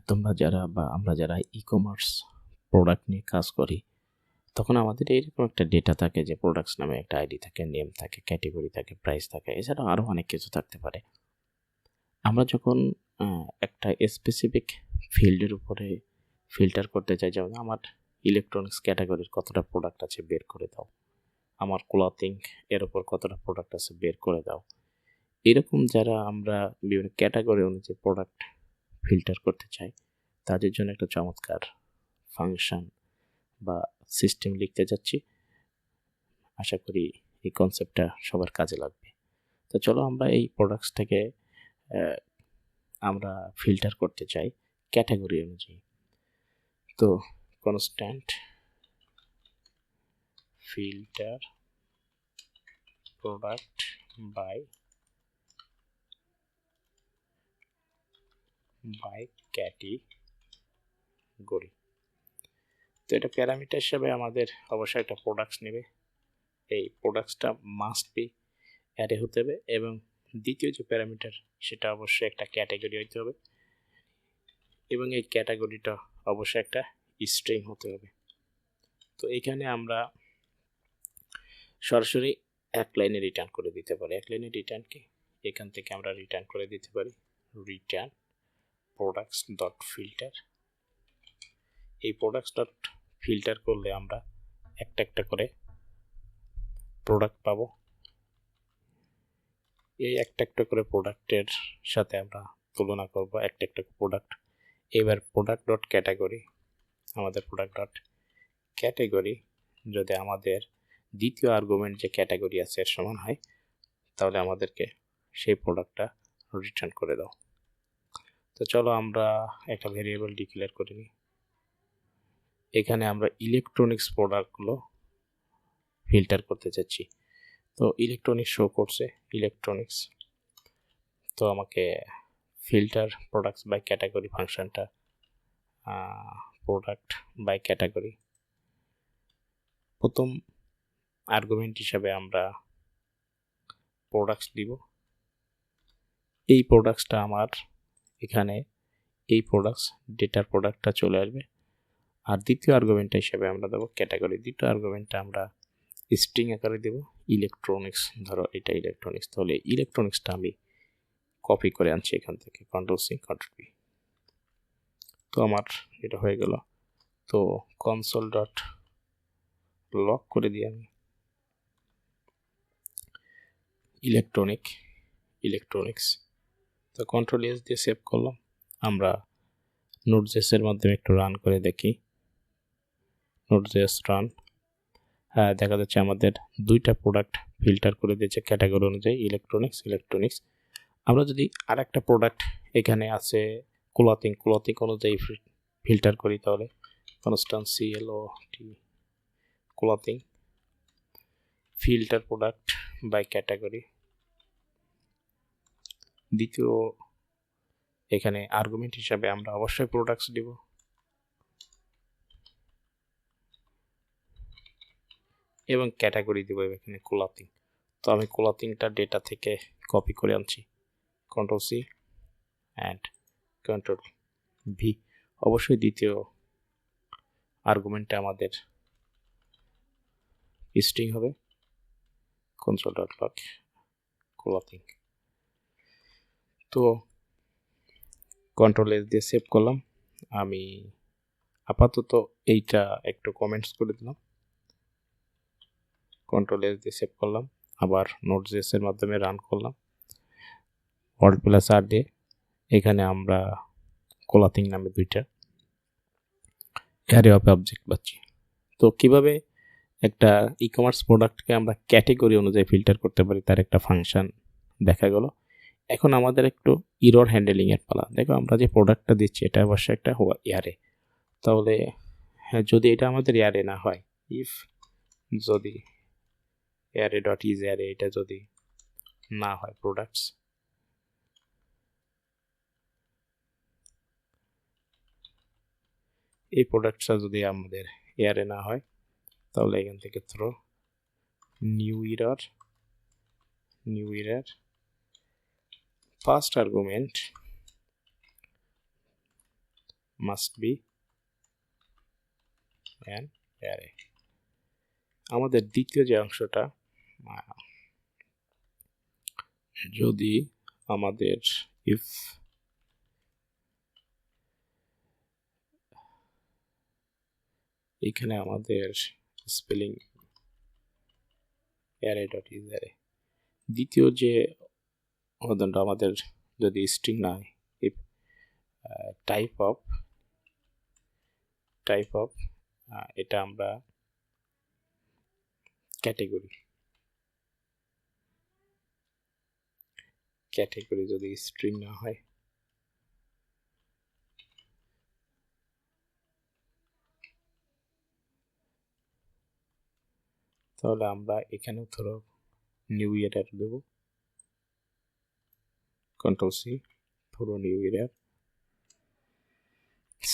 তোমরা যারা বা আমরা যারা ই-কমার্স প্রোডাক্ট নিয়ে কাজ করি, তখন আমাদের এরকম একটা ডেটা থাকে যে প্রোডাক্টস নামে একটা আইডি থাকে, নেম থাকে, ক্যাটেগরি থাকে, প্রাইস থাকে, এছাড়াও আরও অনেক কিছু থাকতে পারে। আমরা যখন একটা স্পেসিফিক ফিল্ডের উপরে ফিল্টার করতে চাই, যেমন আমার ইলেকট্রনিক্স ক্যাটাগরির কতটা প্রোডাক্ট আছে বের করে দাও, আমার ক্লথিং এর উপর কতটা প্রোডাক্ট আছে বের করে দাও, এরকম যারা আমরা বিভিন্ন ক্যাটাগরি অনুযায়ী প্রোডাক্ট ফিল্টার করতে চাই, তাদের জন্য একটা চমৎকার ফাংশন বা সিস্টেম লিখতে যাচ্ছি। আশা করি এই কনসেপ্টটা সবার কাজে লাগবে। তো চলো আমরা এই প্রোডাক্টসটাকে আমরা ফিল্টার করতে চাই ক্যাটাগরি অনুযায়ী। তো constant filter product by category. তো এটা প্যারামিটার হিসেবে আমাদের অবশ্যই একটা প্রোডাক্টস নেবে। এই প্রোডাক্টসটা মাস্ট বি অ্যারে হতে হবে, এবং দ্বিতীয় যে প্যারামিটার সেটা অবশ্যই একটা ক্যাটাগরি হতে হবে, এবং এই ক্যাটাগরিটা অবশ্যই একটা স্ট্রিং হতে হবে। তো এখানে আমরা সরাসরি এক লাইনে রিটার্ন করে দিতে পারি। এক লাইনে রিটার্ন কি, এখান থেকে আমরা রিটার্ন করে দিতে পারি রিটার্ন প্রোডাক্টস ডট ফিল্টার। এই প্রোডাক্টস ডট ফিল্টার করলে আমরা একটা একটা করে প্রোডাক্ট পাবো। এই একটা একটা করে প্রোডাক্টের সাথে আমরা তুলনা করব একটা একটা প্রোডাক্ট। এবার প্রোডাক্ট ডট ক্যাটাগরি, আমাদের প্রোডাক্ট ডট ক্যাটাগরি যদি আমাদের দ্বিতীয় আর্গুমেন্ট যে ক্যাটাগরি আছে এর সমান হয়, তাহলে আমাদেরকে সেই প্রোডাক্টটা রিটার্ন করে দাও। তো চলো আমরা একটা ভেরিয়েবল ডিক্লেয়ার করে নিই। এখানে আমরা ইলেকট্রনিক্স প্রোডাক্টগুলো ফিল্টার করতে চাচ্ছি। তো ইলেকট্রনিক্স শো করছে ইলেকট্রনিক্স, তো আমাকে ফিল্টার প্রোডাক্টস বাই ক্যাটাগরি ফাংশনটা প্রোডাক্ট বাই ক্যাটাগরি প্রথম আর্গুমেন্ট হিসাবে আমরা প্রোডাক্টস দিব। এই প্রোডাক্টসটা আমার এখানে এই প্রোডাক্টস ডেটার প্রোডাক্টটা চলে আসবে, আর দ্বিতীয় আর্গুমেন্ট হিসেবে আমরা দেবো ক্যাটাগরি। দ্বিতীয় আর্গুমেন্টটা আমরা স্ট্রিং আকারে দেব ইলেকট্রনিক্স। ধরো এটা ইলেকট্রনিক্স, তাহলে ইলেকট্রনিক্সটা আমি কপি করে আনছি এখান থেকে, কন্ট্রোল সি কন্ট্রোল ভি। তো আমার এটা হয়ে গেল। তো কনসোল ডট লক করে দিই আমি ইলেকট্রনিক্স। তো কন্ট্রোল এস দিয়ে সেভ করলাম। আমরা নোটজেস এর মাধ্যমে একটু রান করে দেখি। নোটজেস রান, হ্যাঁ দেখা যাচ্ছে আমাদের দুইটা প্রোডাক্ট ফিল্টার করে দিয়েছে ক্যাটাগরি অনুযায়ী ইলেকট্রনিক্স। আমরা যদি আর একটা প্রোডাক্ট এখানে আছে ক্লথিং অনুযায়ী ফিল্টার করি, তাহলে constant CLOT clothing filter product by category. দ্বিতীয় এখানে আর্গুমেন্ট হিসাবে আমরা অবশ্যই প্রোডাক্টস দিব, এবং ক্যাটাগরি দিব এখানে ক্লথিং। তো আমি ক্লথিংটা ডেটা থেকে কপি করে আনছি, control C and control V. অবশ্যই দ্বিতীয় আর্গুমেন্টটা আমাদের স্ট্রিং হবে, কনসোল ডট লক ক্লথিং। তো কন্ট্রোল এস দিয়ে সেভ করলাম। আমি আপাতত এইটা একটু কমেন্টস করে দিলাম, কন্ট্রোল এস দিয়ে সেভ করলাম, আবার নোটজেস এর মাধ্যমে রান করলাম, অল্ট প্লাস আর দিয়ে এখানে আমরা ক্লথিং নামে দুইটা অ্যারে অফ অবজেক্ট পাচ্ছি। তো কিভাবে একটা ই-কমার্স প্রোডাক্টকে আমরা ক্যাটাগরি অনুযায়ী ফিল্টার করতে পারি তার একটা ফাংশন দেখা গেল। এখন আমাদের একটু ইরর হ্যান্ডেলিং এর পালা। দেখো আমরা যে প্রোডাক্টটা দিচ্ছি এটা অবশ্যই একটা অ্যারে, তাহলে হ্যাঁ যদি এটা আমাদের অ্যারে না হয়, ইফ যদি অ্যারে ডট ইজ অ্যারে এটা যদি না হয় প্রোডাক্টস, এই প্রোডাক্টটা যদি আমাদের অ্যারে না হয়, তাহলে এখান থেকে throw new error first argument must be an array. আমাদের দ্বিতীয় যে অংশটা, যদি আমাদের ইফ এখানে আমাদের spelling array dot is array, দ্বিতীয় যে উদাহরণটা আমাদের যদি স্ট্রিং না হয়, ইফ টাইপ অফ এটা আমরা ক্যাটেগরি যদি স্ট্রিং না হয়, তাহলে আমরা এখানেও ধরো নিউ এরার দেব, কন্ট্রোল সি, ধরো new error.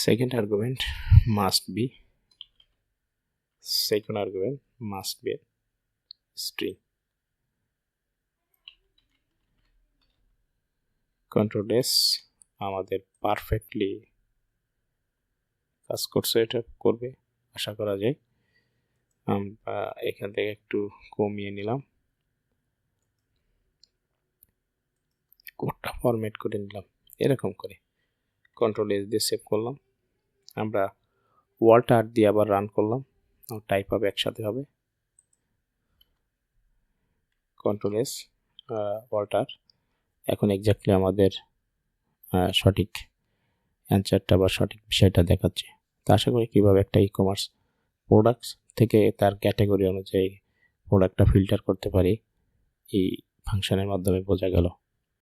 Second argument must B string, control S. আমাদের পারফেক্টলি কাজ করছে, এটা করবে আশা করা যায়। আমরা এখান থেকে একটু কমিয়ে নিলাম, কোডটা ফরম্যাট করে নিলাম এরকম করে, কন্ট্রোল এস দিয়ে সেভ করলাম। আমরা ওয়াল্টার দিয়ে আবার রান করলাম, টাইপ আপ একসাথে হবে, কন্ট্রোল এস ওয়াল্টার। এখন এক্স্যাক্টলি আমাদের সঠিক অ্যান্সারটা বা সঠিক বিষয়টা দেখাচ্ছে। তো আশা করি কীভাবে একটা ই কমার্স প্রোডাক্টস থেকে তার ক্যাটাগরি অনুযায়ী প্রোডাক্টটা ফিল্টার করতে পারি, এই ফাংশনের মাধ্যমে বোঝা গেল।